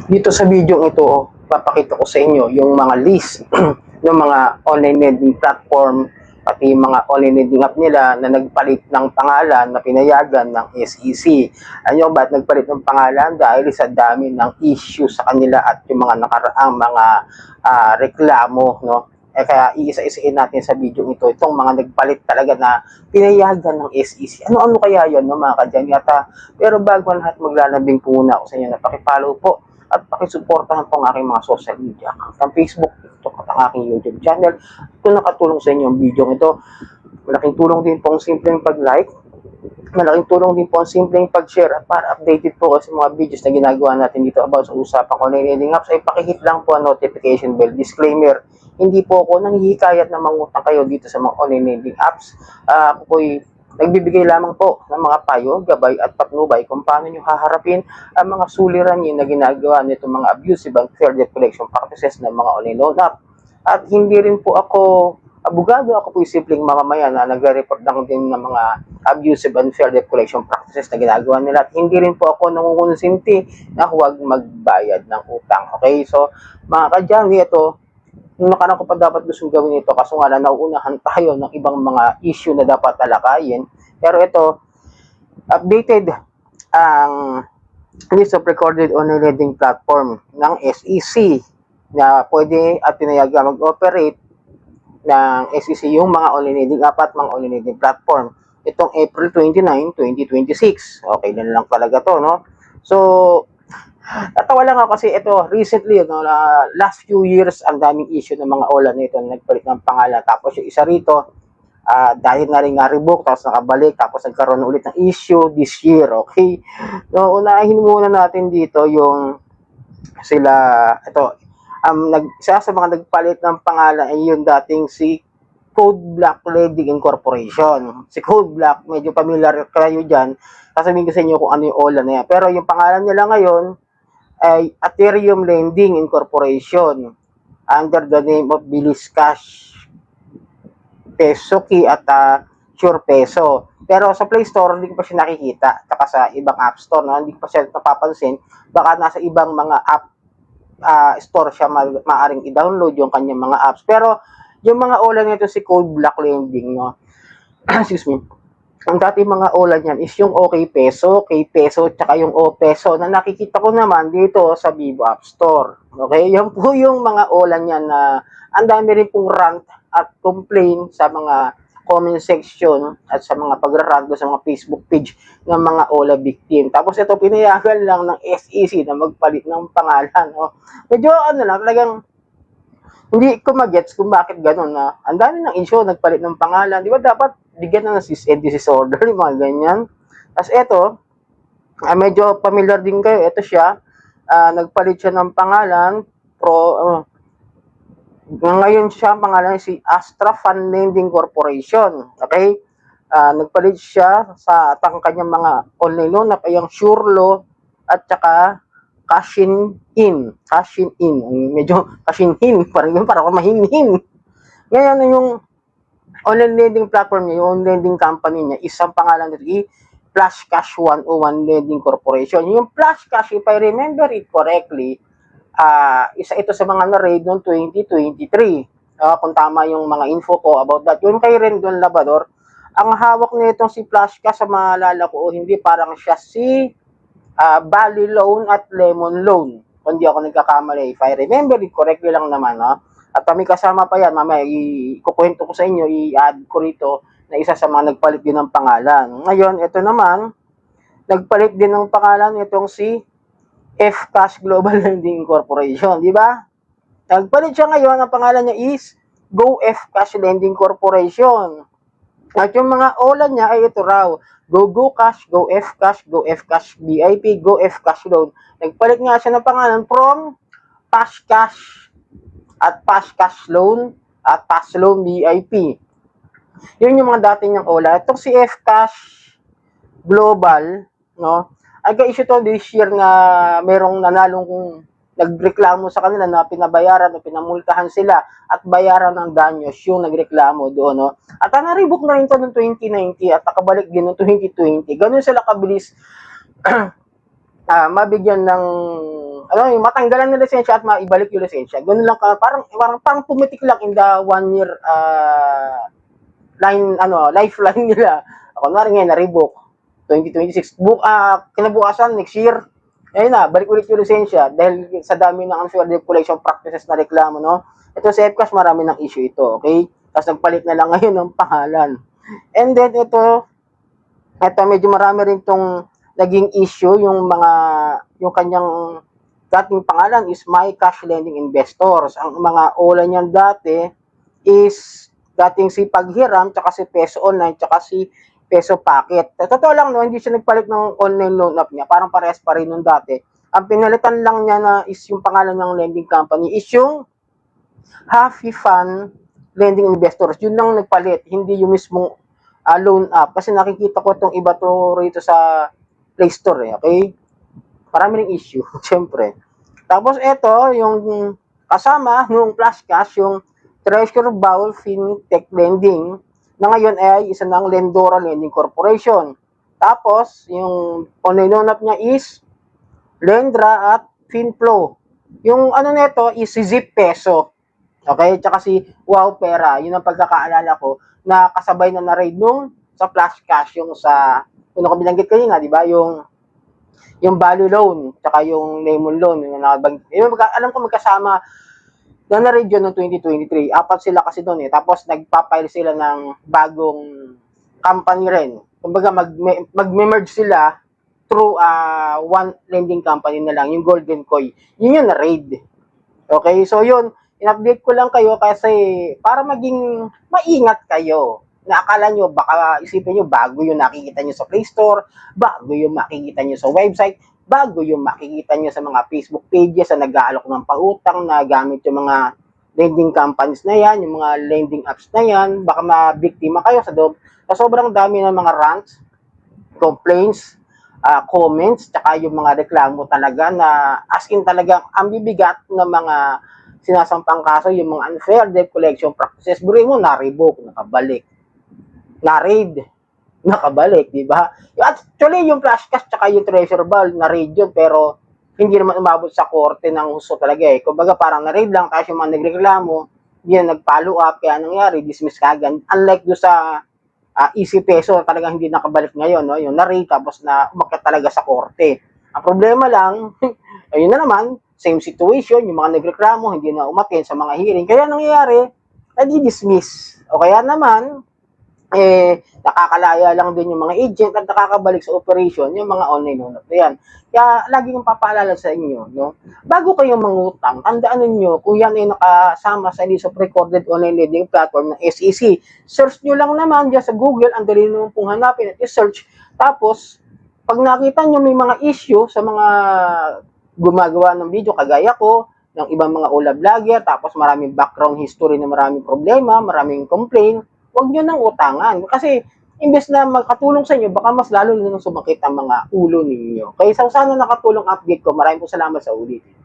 Dito sa video ito, papakita ko sa inyo yung mga list ng mga online lending platform pati yung mga online lending app nila na nagpalit ng pangalan na pinayagan ng SEC. Ano ba't nagpalit ng pangalan? Dahil sa dami ng issue sa kanila at yung mga nakaraang mga reklamo, no? Kaya iisa-isain natin sa video ito itong mga nagpalit talaga na pinayagan ng SEC. Ano-ano kaya yun, no, mga kadyanyata? Pero bago lahat, maglalambing po muna ako sa inyo na pakipollow po at pakisuportahan po ang aking mga social media account, ang Facebook, TikTok at ang aking YouTube channel. Kung nakatulong sa inyo ang video ito, malaking tulong din po ang simpleng pag-like, malaking tulong din po ang simpleng pag-share at para updated po sa mga videos na ginagawa natin dito about sa usapang online lending apps ay pakihit lang po ang notification bell. Disclaimer, hindi po ako nanghihikayat na mangutang kayo dito sa mga online lending apps. Ako po'y nagbibigay lamang po ng mga payo, gabay at patnubay kung paano nyo haharapin ang mga suliranin na ginagawa nito mga abusive and fair debt collection practices ng mga online loan app. At hindi rin po ako abogado, ako po yung simpleng mamamayan na nagre-report lang din ng mga abusive and fair debt collection practices na ginagawa nila. At hindi rin po ako nangungonsinti na huwag magbayad ng utang. Okay, so mga kadyami, ito nung nakaraan ko pa dapat gusto gawin ito kaso nga nauunahan tayo ng ibang mga issue na dapat talakayin. Pero ito, updated ang list of recorded online lending platform ng SEC na pwede at pinayagan mag-operate ng SEC yung mga online lending app at mga online lending platform. Itong April 29, 2026. Okay na lang talaga to, no? So, natawa lang ako kasi ito, recently, no, last few years, ang daming issue ng mga OLA nito na nagpalit ng pangalan. Tapos yung isa rito, dahil na rin nga-revoke, tapos nakabalik, tapos nagkaroon ulit ng issue this year, okay? So, unahin muna natin dito yung sila, ito, isa sa mga nagpalit ng pangalan ay yung dating si Code Black Lending Incorporation. Si Code Black, medyo familiar kayo dyan. Sasabihin ko sa inyo kung ano yung OLA na yan. Pero yung pangalan nila ngayon, ay Ethereum Lending Incorporation under the name of Bilis Cash, Pesoki at Sure Peso. Pero sa Play Store, hindi ko pa siya nakikita. Saka sa ibang App Store, no? Hindi ko pa siya napapansin. Baka nasa ibang mga app store siya maaring i-download yung kanyang mga apps. Pero yung mga OLA nito si Code Black Lending, no? Excuse me. Ang dati mga OLA niyan is yung OK Peso, K-Peso, tsaka yung O-Peso na nakikita ko naman dito sa Vivo App Store. Okay? Yan po yung mga OLA niyan na ang dami rin pong rant at complain sa mga comment section at sa mga pagrarant sa mga Facebook page ng mga OLA victim. Tapos ito, pinayagan lang ng SEC na magpalit ng pangalan. No? Medyo ano lang, talagang hindi ko magets kung bakit gano'n na ang dami ng issue, nagpalit ng pangalan. Di ba dapat bigyan na ng cease and desist order, yung mga ganyan. Tapos ito, medyo familiar din kayo. Ito siya, nagpalit siya ng pangalan. Ngayon siya, pangalan si Astra Fund Lending Corporation. Okay? Nagpalit siya sa kanyang mga online loan na kayang Surelo at saka Cashin In. Medyo Cashin In. Parang mahinhin. Ngayon, yung online lending platform niya, yung lending company niya, isang pangalan nito, Flash Cash 101 Lending Corporation. Yung Flash Cash, if I remember it correctly, isa ito sa mga na-raid noong 2023. Kung tama yung mga info ko about that. Yung kay Rendon Labrador, ang hawak nitong si Flash Cash, sa maalala ko, hindi parang siya si Bali Loan at Lemon Loan. Kung di ako nagkakamali, if I remember it correctly lang naman, no? At may kasama pa yan, mamaya ikukwento ko sa inyo, i-add ko rito na isa sa mga nagpalit din ng pangalan. Ngayon, ito naman, nagpalit din ng pangalan itong si F-Cash Global Lending Corporation, di ba? Nagpalit siya ngayon, ang pangalan niya is Go F-Cash Lending Corporation. At yung mga OLA niya ay ito raw, Go Cash, Go F-Cash, Go F-Cash BIP, Go F-Cash Loan. Nagpalit nga siya ng pangalan from Pass Cash at Pass Cash Loan at Pass Loan BIP. Yun yung mga dati niyang OLA. Itong si F-Cash Global, no? Ay ka-issue to this year na merong nanalong nagreklamo sa kanila na pinabayaran o pinamultahan sila at bayaran ng danyos yung nagreklamo doon, no? At na-revoke na rin ito noong 2019 at nakabalik din noong 2020. Ganun sila kabilis mabigyan ng ano, yung matanggalan ng lisensya at maibalik yung lisensya. Ganun lang ka, parang pumitik lang in the 1 year lifeline nila. Ako na rin ngayon, na-revoke. 2026. Kinabukasan, next year, ayun na, balik ulit yung lisensya dahil sa dami ng unfair debt collection practices na reklamo, no? Ito sa FCAS, marami ng issue ito, okay? Tapos nagpalit na lang ngayon ng pangalan. And then ito medyo marami rin tong naging issue, yung kanyang dating pangalan is My Cash Lending Investors. Ang mga ola niyan dati is dating si Paghiram, tsaka si Peso Online, tsaka si Peso Pocket. Totoo lang, no, hindi siya nagpalit ng online loan app niya. Parang parehas pa rin nung dati. Ang pinalitan lang niya na is yung pangalan ng lending company is yung Happy Fun Lending Investors. Yun lang nagpalit, hindi yung mismong loan app. Kasi nakikita ko itong iba to rito sa Play Store, okay? Marami ring issue, syempre. Tapos ito, yung kasama nung Flash Cash, yung Treasure Bowl Fintech Lending, na ngayon ay isa ng Lendora Lending Corporation. Tapos, yung online loan app niya is Lendra at Finflow. Yung ano nito is si Zip Peso. Okay? Tsaka si Wow Pera. Yun ang pagkakaalala ko na kasabay na na-raid nung sa Flash Cash, yung sa, kung ako binanggit kanina, di ba? Yung value loan, tsaka yung lemon loan. Alam ko magkasama na na-raid yun noong 2023. Apat sila kasi doon eh. Tapos nagpapile sila ng bagong company rin. Kumbaga mag-merge sila through one lending company na lang, yung Golden Koi. Yun yung na-raid. Okay? So yun, in-update ko lang kayo kasi para maging maingat kayo. Na akala nyo, baka isipin nyo, bago yung nakikita nyo sa Play Store, bago yung makikita nyo sa website, bago yung makikita nyo sa mga Facebook pages na nag-aalok ng pautang na gamit yung mga lending companies na yan, yung mga lending apps na yan, baka mabiktima kayo sa sobrang dami ng mga rants, complaints, comments, tsaka yung mga reklamo talaga na as in talagang ang bibigat ng mga sinasampang kaso, yung mga unfair debt collection practices. Burin mo, na-revoke, nakabalik, na-raid, nakabalik, di ba? Actually, yung Flash Cash tsaka yung Treasure Ball, na-raid yun, pero hindi naman umabot sa korte ng husto talaga eh. Kumbaga, parang na-raid lang, kasi yung mga nagreklamo, hindi na nag-follow up, kaya nangyari, dismiss kagad. Unlike do sa Easy Peso, talagang hindi nakabalik ngayon, no? Yung na-raid, tapos na umakyat talaga sa korte. Ang problema lang, ayun na naman, same situation, yung mga nagreklamo, hindi na umatin sa mga hearing. Kaya nangyayari, nadi-dismiss. O kaya naman, nakakalaya lang din yung mga agent at nakakabalik sa operation yung mga online loan. Yan. Kaya lagi kong papaalala sa inyo, no? Bago kayong mangutang, tandaan niyo kung yan ay nakasama sa list of recorded online lending platform ng SEC. Search nyo lang naman dyan sa Google, ang dali naman pong hanapin at i-search. Tapos, pag nakita nyo may mga issue sa mga gumagawa ng video, kagaya ko, ng ibang mga ula vlogger, tapos maraming background history na maraming problema, maraming complaint, huwag nyo nang utangan. Kasi, imbes na magkatulong sa inyo, baka mas lalo nang sumakit ang mga ulo ninyo. Kaya sana nakatulong update ko. Maraming po salamat sa ulitin.